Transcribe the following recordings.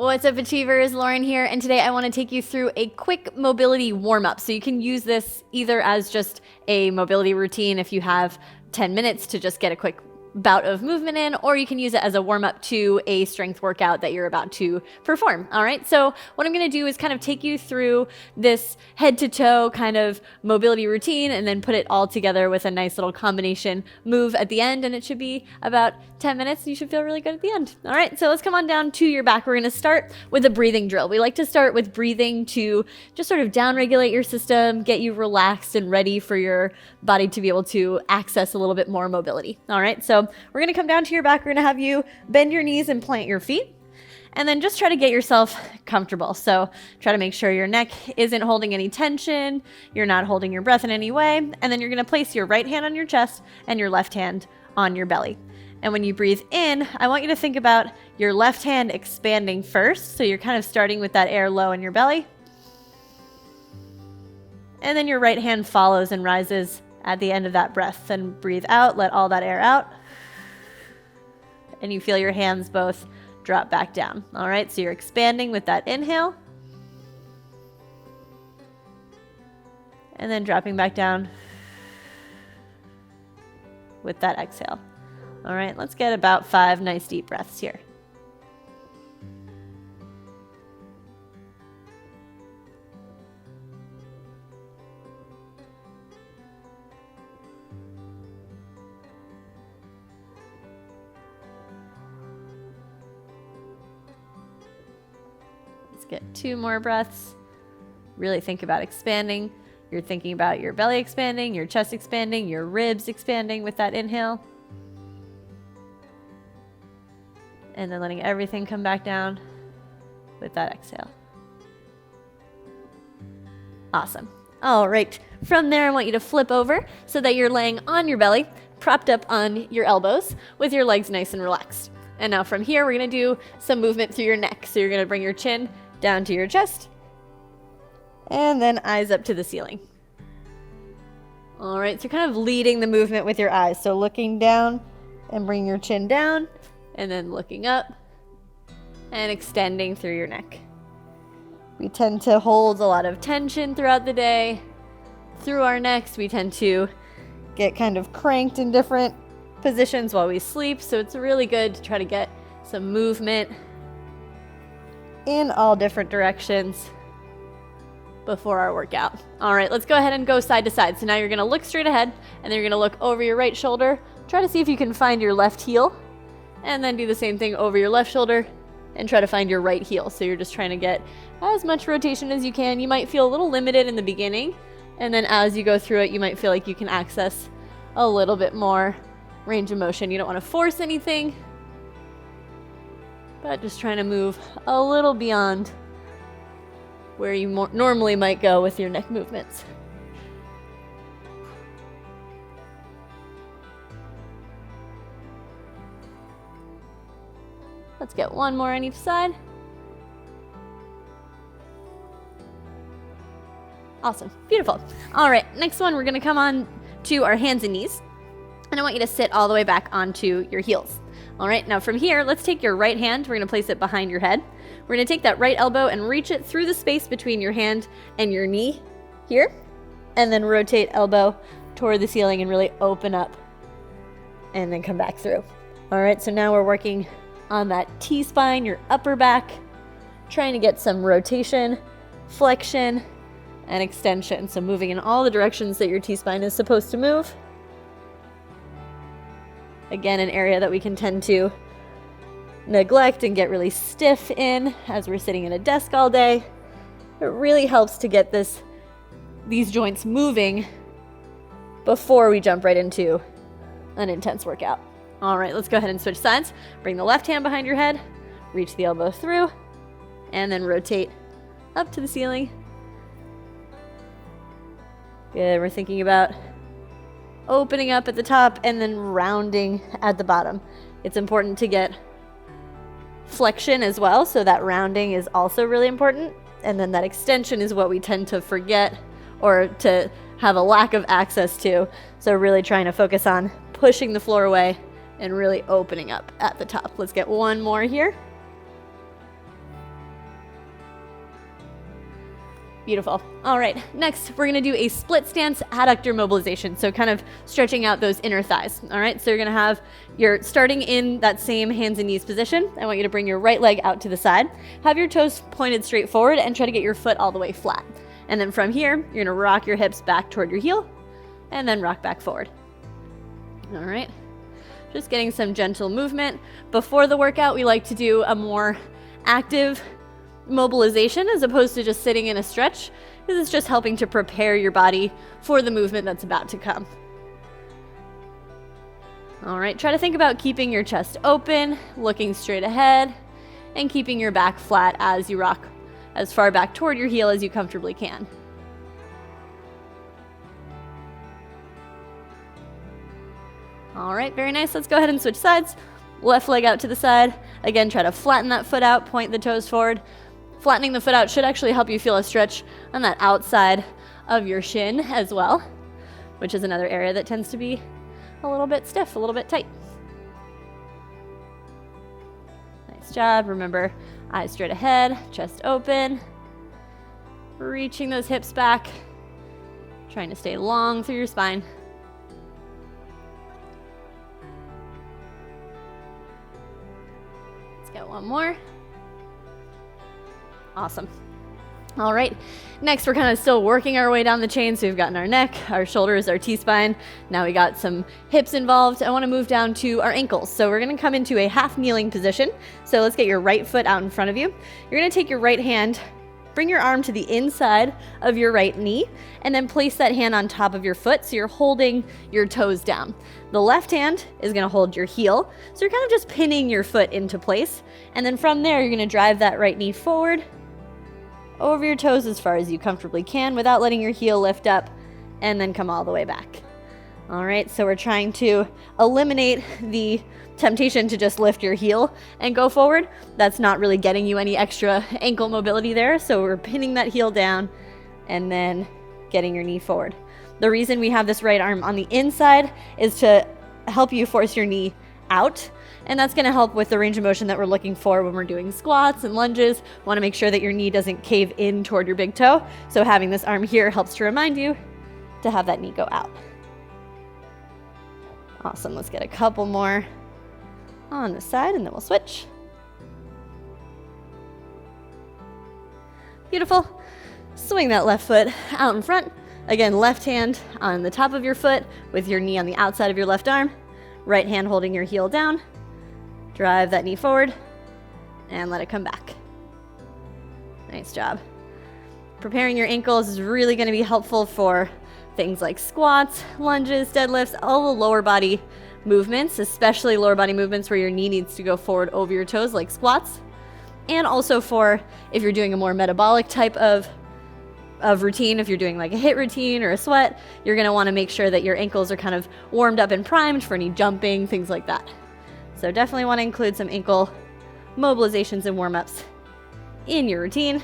What's up, Achievers? Lauren here, and today I want to take you through a quick mobility warm-up. So you can use this either as just a mobility routine if you have 10 minutes to just get a quick bout of movement in, or you can use it as a warm-up to a strength workout that you're about to perform. All right, so what I'm going to do is kind of take you through this head-to-toe kind of mobility routine and then put it all together with a nice little combination move at the end, and it should be about 10 minutes and you should feel really good at the end. All right, so let's come on down to your back. We're going to start with a breathing drill. We like to start with breathing to just sort of down-regulate your system, get you relaxed and ready for your body to be able to access a little bit more mobility. All right, so we're going to come down to your back. We're going to have you bend your knees and plant your feet. And then just try to get yourself comfortable. So try to make sure your neck isn't holding any tension. You're not holding your breath in any way. And then you're going to place your right hand on your chest and your left hand on your belly. And when you breathe in, I want you to think about your left hand expanding first. So you're kind of starting with that air low in your belly. And then your right hand follows and rises at the end of that breath. Then breathe out, let all that air out. And you feel your hands both drop back down. All right, so you're expanding with that inhale. And then dropping back down with that exhale. All right, let's get about 5 nice deep breaths here. Let's get 2 more breaths. Really think about expanding. You're thinking about your belly expanding, your chest expanding, your ribs expanding with that inhale. And then letting everything come back down with that exhale. Awesome. All right. From there, I want you to flip over so that you're laying on your belly, propped up on your elbows with your legs nice and relaxed. And now from here, we're going to do some movement through your neck. So you're going to bring your chin down to your chest and then eyes up to the ceiling. All right. So you're kind of leading the movement with your eyes. So looking down and bring your chin down. And then looking up and extending through your neck. We tend to hold a lot of tension throughout the day. Through our necks, we tend to get kind of cranked in different positions while we sleep. So it's really good to try to get some movement in all different directions before our workout. All right, let's go ahead and go side to side. So now you're going to look straight ahead and then you're going to look over your right shoulder. Try to see if you can find your left heel. And then do the same thing over your left shoulder and try to find your right heel. So you're just trying to get as much rotation as you can. You might feel a little limited in the beginning, and then as you go through it, you might feel like you can access a little bit more range of motion. You don't want to force anything, but just trying to move a little beyond where you normally might go with your neck movements. Let's get 1 more on each side. Awesome, beautiful. All right, next one, we're gonna come on to our hands and knees. And I want you to sit all the way back onto your heels. All right, now from here, let's take your right hand. We're gonna place it behind your head. We're gonna take that right elbow and reach it through the space between your hand and your knee here. And then rotate elbow toward the ceiling and really open up and then come back through. All right, so now we're working on that T-spine, your upper back, trying to get some rotation, flexion, and extension. So moving in all the directions that your T-spine is supposed to move. Again, an area that we can tend to neglect and get really stiff in as we're sitting at a desk all day. It really helps to get these joints moving before we jump right into an intense workout. All right, let's go ahead and switch sides. Bring the left hand behind your head, reach the elbow through, and then rotate up to the ceiling. Good, we're thinking about opening up at the top and then rounding at the bottom. It's important to get flexion as well, so that rounding is also really important. And then that extension is what we tend to forget or to have a lack of access to. So really trying to focus on pushing the floor away and really opening up at the top. Let's get 1 more here. Beautiful. All right, next we're gonna do a split stance adductor mobilization. So kind of stretching out those inner thighs. All right, so you're starting in that same hands and knees position. I want you to bring your right leg out to the side. Have your toes pointed straight forward and try to get your foot all the way flat. And then from here, you're gonna rock your hips back toward your heel and then rock back forward. All right, just getting some gentle movement. Before the workout, we like to do a more active mobilization as opposed to just sitting in a stretch, because it's just helping to prepare your body for the movement that's about to come. All right, try to think about keeping your chest open, looking straight ahead, and keeping your back flat as you rock as far back toward your heel as you comfortably can. All right, very nice. Let's go ahead and switch sides. Left leg out to the side. Again, try to flatten that foot out, point the toes forward. Flattening the foot out should actually help you feel a stretch on that outside of your shin as well, which is another area that tends to be a little bit stiff, a little bit tight. Nice job. Remember, eyes straight ahead, chest open, reaching those hips back, trying to stay long through your spine. Let's get one more. Awesome. All right, next we're kind of still working our way down the chain. So we've gotten our neck, our shoulders, our T-spine. Now we got some hips involved. I want to move down to our ankles. So we're going to come into a half kneeling position. So let's get your right foot out in front of you. You're going to take your right hand, bring your arm to the inside of your right knee, and then place that hand on top of your foot so you're holding your toes down. The left hand is going to hold your heel. So you're kind of just pinning your foot into place. And then from there, you're going to drive that right knee forward, over your toes as far as you comfortably can without letting your heel lift up, and then come all the way back. All right, so we're trying to eliminate the temptation to just lift your heel and go forward. That's not really getting you any extra ankle mobility there. So we're pinning that heel down and then getting your knee forward. The reason we have this right arm on the inside is to help you force your knee out. And that's going to help with the range of motion that we're looking for when we're doing squats and lunges. Want to make sure that your knee doesn't cave in toward your big toe. So having this arm here helps to remind you to have that knee go out. Awesome. Let's get a couple more on the side and then we'll switch. Beautiful. Swing that left foot out in front. Again, left hand on the top of your foot with your knee on the outside of your left arm. Right hand holding your heel down. Drive that knee forward and let it come back. Nice job. Preparing your ankles is really going to be helpful for things like squats, lunges, deadlifts, all the lower body movements, especially lower body movements where your knee needs to go forward over your toes like squats. And also for if you're doing a more metabolic type of routine, if you're doing like a HIIT routine or a sweat, you're going to want to make sure that your ankles are kind of warmed up and primed for any jumping, things like that. So definitely want to include some ankle mobilizations and warm-ups in your routine.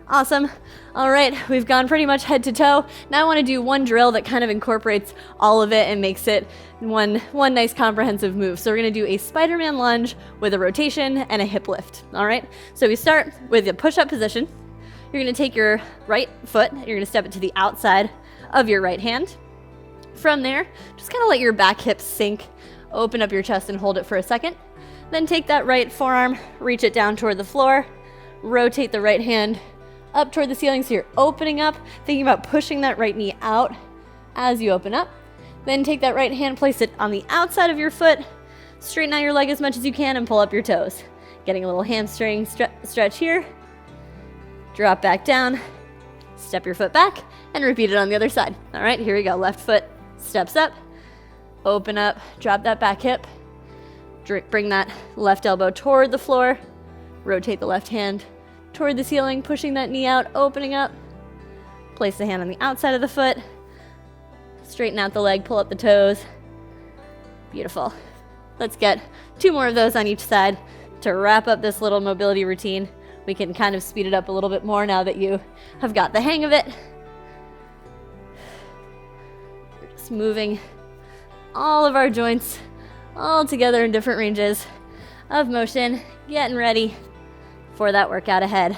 Awesome. All right, we've gone pretty much head to toe. Now I want to do one drill that kind of incorporates all of it and makes it one nice comprehensive move. So we're going to do a Spiderman lunge with a rotation and a hip lift. All right, so we start with a push-up position. You're going to take your right foot, you're going to step it to the outside of your right hand. From there, just kind of let your back hips sink. Open up your chest and hold it for a second. Then take that right forearm, reach it down toward the floor, rotate the right hand up toward the ceiling so you're opening up, thinking about pushing that right knee out as you open up. Then take that right hand, place it on the outside of your foot, straighten out your leg as much as you can and pull up your toes. Getting a little hamstring stretch here. Drop back down, step your foot back, and repeat it on the other side. All right, here we go. Left foot steps up. Open up, drop that back hip, bring that left elbow toward the floor, rotate the left hand toward the ceiling, pushing that knee out, opening up, place the hand on the outside of the foot, straighten out the leg, pull up the toes. Beautiful. Let's get 2 more of those on each side to wrap up this little mobility routine. We can kind of speed it up a little bit more now that you have got the hang of it. We're just moving all of our joints all together in different ranges of motion, getting ready for that workout ahead.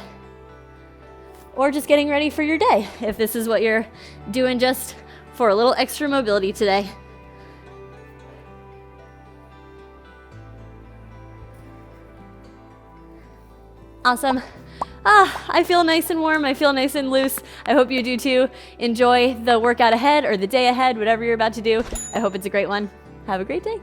or just getting ready for your day if this is what you're doing just for a little extra mobility today. Awesome. I feel nice and warm. I feel nice and loose. I hope you do too. Enjoy the workout ahead or the day ahead, whatever you're about to do. I hope it's a great one. Have a great day.